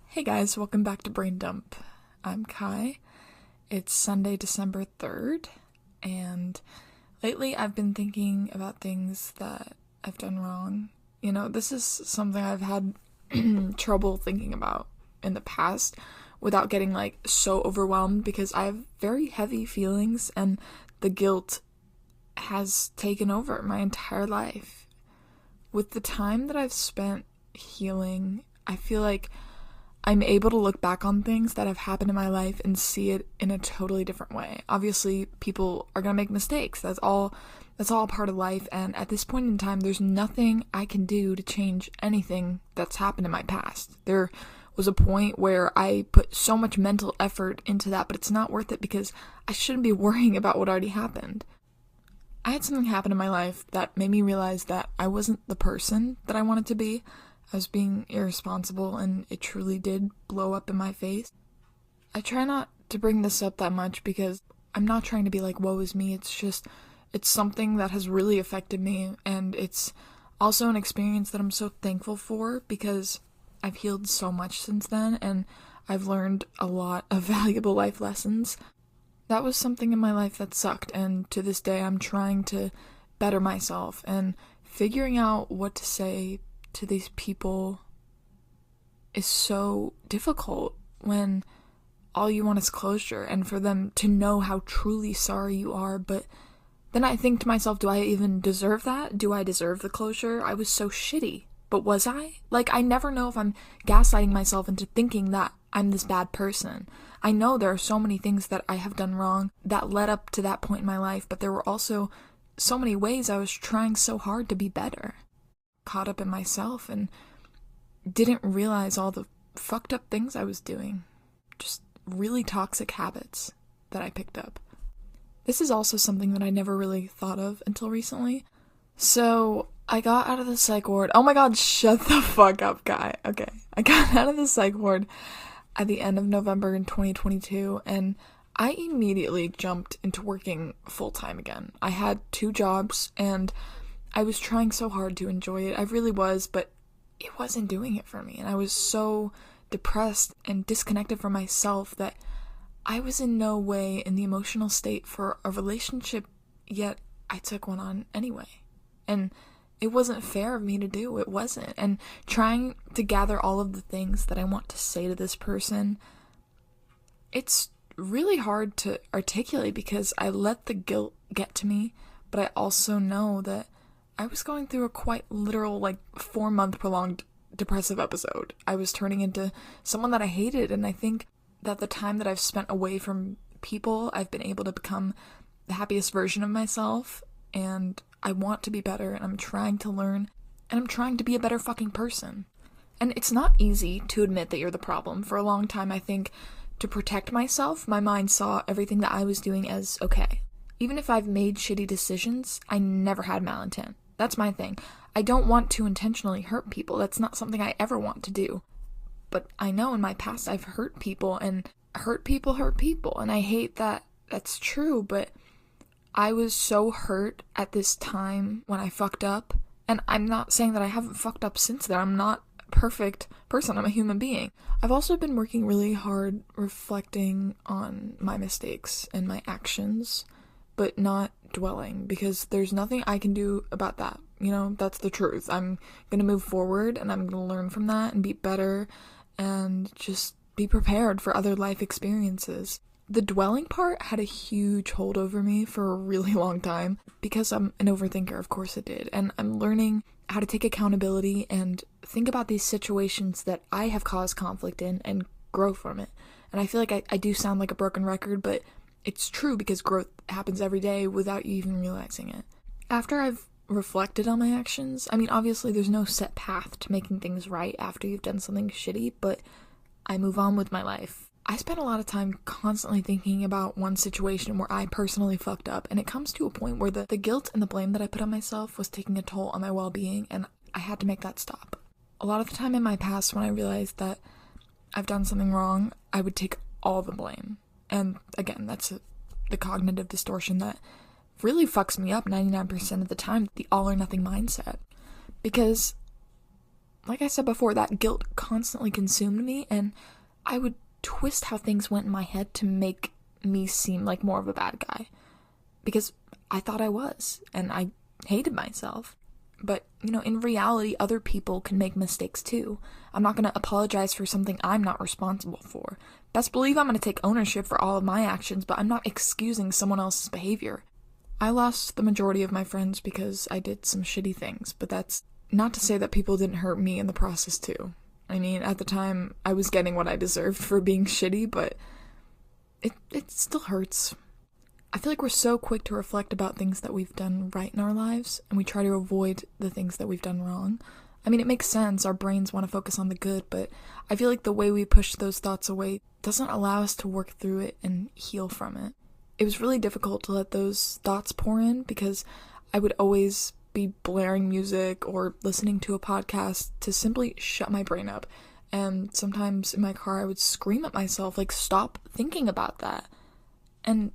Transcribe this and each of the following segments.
Hey guys, welcome back to Brain Dump. I'm Kai. It's Sunday, December 3rd, and lately I've been thinking about things that I've done wrong. You know, this is something I've had trouble thinking about in the past without getting so overwhelmed because I have very heavy feelings and the guilt has taken over my entire life. With the time that I've spent healing, I feel like I'm able to look back on things that have happened in my life and see it in a totally different way. Obviously, people are gonna make mistakes. That's all part of life, and at this point in time, there's nothing I can do to change anything that's happened in my past. There was a point where I put so much mental effort into that, but it's not worth it because I shouldn't be worrying about what already happened. I had something happen in my life that made me realize that I wasn't the person that I wanted to be. I was being irresponsible, and it truly did blow up in my face. I try not to bring this up that much because I'm not trying to be like, woe is me. It's something that has really affected me, and it's also an experience that I'm so thankful for because I've healed so much since then, and I've learned a lot of valuable life lessons. That was something in my life that sucked, and to this day I'm trying to better myself, and figuring out what to say to these people is so difficult when all you want is closure and for them to know how truly sorry you are. But then I think to myself, do I even deserve that? Do I deserve the closure? I was so shitty. But was I? I never know if I'm gaslighting myself into thinking that I'm this bad person. I know there are so many things that I have done wrong that led up to that point in my life, but there were also so many ways I was trying so hard to be better. Caught up in myself and didn't realize all the fucked up things I was doing. Just really toxic habits that I picked up. This is also something that I never really thought of until recently. So, I got out of the psych ward. Oh my god, shut the fuck up, guy. Okay. I got out of the psych ward at the end of November in 2022, and I immediately jumped into working full-time again. I had 2 jobs, and I was trying so hard to enjoy it. I really was, but it wasn't doing it for me. And I was so depressed and disconnected from myself that I was in no way in the emotional state for a relationship, yet I took one on anyway. And it wasn't fair of me to do. It wasn't. And trying to gather all of the things that I want to say to this person, it's really hard to articulate because I let the guilt get to me, but I also know that I was going through a quite literal, 4-month prolonged depressive episode. I was turning into someone that I hated, and I think that the time that I've spent away from people, I've been able to become the happiest version of myself, and I want to be better, and I'm trying to learn, and I'm trying to be a better fucking person. And it's not easy to admit that you're the problem. For a long time, I think, to protect myself, my mind saw everything that I was doing as okay. Even if I've made shitty decisions, I never had malintent. That's my thing. I don't want to intentionally hurt people. That's not something I ever want to do. But I know in my past I've hurt people, and hurt people hurt people. And I hate that that's true, but I was so hurt at this time when I fucked up. And I'm not saying that I haven't fucked up since then. I'm not a perfect person. I'm a human being. I've also been working really hard reflecting on my mistakes and my actions, but not dwelling, because there's nothing I can do about that. That's the truth. I'm gonna move forward, and I'm gonna learn from that and be better and just be prepared for other life experiences. The dwelling part had a huge hold over me for a really long time because I'm an overthinker. Of course it did. And I'm learning how to take accountability and think about these situations that I have caused conflict in and grow from it. And I feel like I do sound like a broken record, but it's true because growth happens every day without you even realizing it. After I've reflected on my actions, obviously there's no set path to making things right after you've done something shitty, but I move on with my life. I spent a lot of time constantly thinking about one situation where I personally fucked up, and it comes to a point where the guilt and the blame that I put on myself was taking a toll on my well-being, and I had to make that stop. A lot of the time in my past, when I realized that I've done something wrong, I would take all the blame. And again, that's the cognitive distortion that really fucks me up 99% of the time, the all or nothing mindset. Because like I said before, that guilt constantly consumed me, and I would twist how things went in my head to make me seem like more of a bad guy. Because I thought I was, and I hated myself. But, in reality, other people can make mistakes too. I'm not going to apologize for something I'm not responsible for. Best believe I'm going to take ownership for all of my actions, but I'm not excusing someone else's behavior. I lost the majority of my friends because I did some shitty things, but that's not to say that people didn't hurt me in the process too. I mean, at the time, I was getting what I deserved for being shitty, but it still hurts. I feel like we're so quick to reflect about things that we've done right in our lives, and we try to avoid the things that we've done wrong. I mean, it makes sense, our brains want to focus on the good, but I feel like the way we push those thoughts away doesn't allow us to work through it and heal from it. It was really difficult to let those thoughts pour in, because I would always be blaring music or listening to a podcast to simply shut my brain up, and sometimes in my car I would scream at myself, like, stop thinking about that. And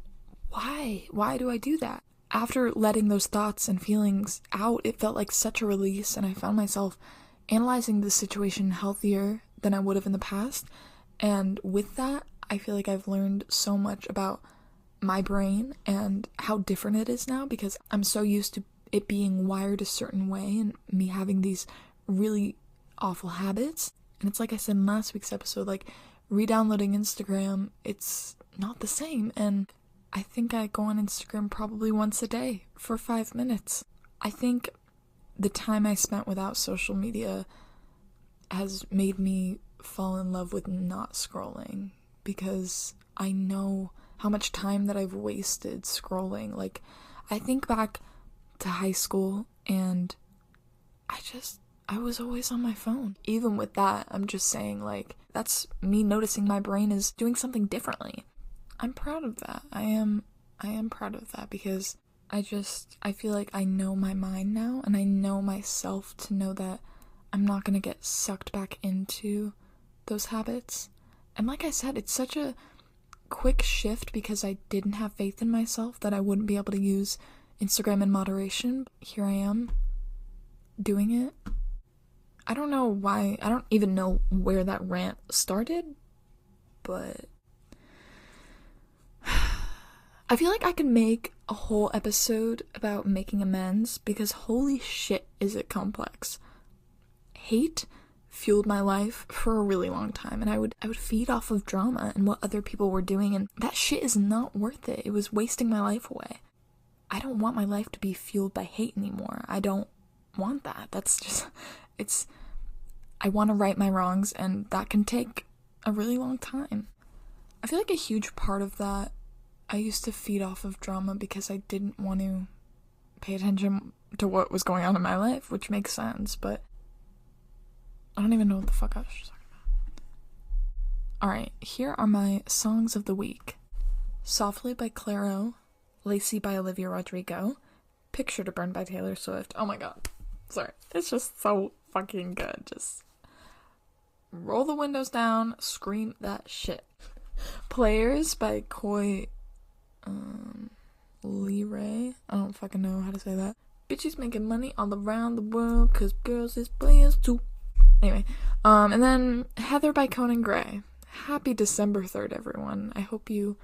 why do I do that? After letting those thoughts and feelings out, it felt like such a release, and I found myself analyzing the situation healthier than I would have in the past. And with that, I feel like I've learned so much about my brain and how different it is now, because I'm so used to it being wired a certain way and me having these really awful habits. And it's like I said in last week's episode, like, re-downloading Instagram, it's not the same, and I think I go on Instagram probably once a day for 5 minutes. I think the time I spent without social media has made me fall in love with not scrolling, because I know how much time that I've wasted scrolling. Like, I think back to high school, and I was always on my phone. Even with that, I'm just saying, like, that's me noticing my brain is doing something differently. I'm proud of that. I am proud of that, because I feel like I know my mind now, and I know myself to know that I'm not gonna get sucked back into those habits. And like I said, it's such a quick shift, because I didn't have faith in myself that I wouldn't be able to use Instagram in moderation. Here I am, doing it. I don't know why, I don't even know where that rant started, but I feel like I could make a whole episode about making amends, because holy shit is it complex. Hate fueled my life for a really long time, and I would feed off of drama and what other people were doing, and that shit is not worth it. It was wasting my life away. I don't want my life to be fueled by hate anymore. I don't want that. That's just, I want to right my wrongs, and that can take a really long time. I feel like a huge part of that, I used to feed off of drama because I didn't want to pay attention to what was going on in my life, which makes sense, but I don't even know what the fuck I was just talking about. Alright, here are my songs of the week. Softly by Clairo, Lacy by Olivia Rodrigo, Picture to Burn by Taylor Swift. Oh my god. Sorry. It's just so fucking good. Just roll the windows down, scream that shit. Players by Koi Leray. I don't fucking know how to say that. Bitches making money all around the world, cause girls is players too. Anyway, and then Heather by Conan Gray. Happy December 3rd, everyone. I hope you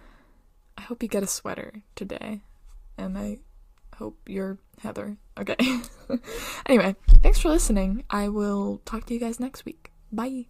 get a sweater today, and I hope you're Heather. Okay. Anyway, thanks for listening. I will talk to you guys next week. Bye.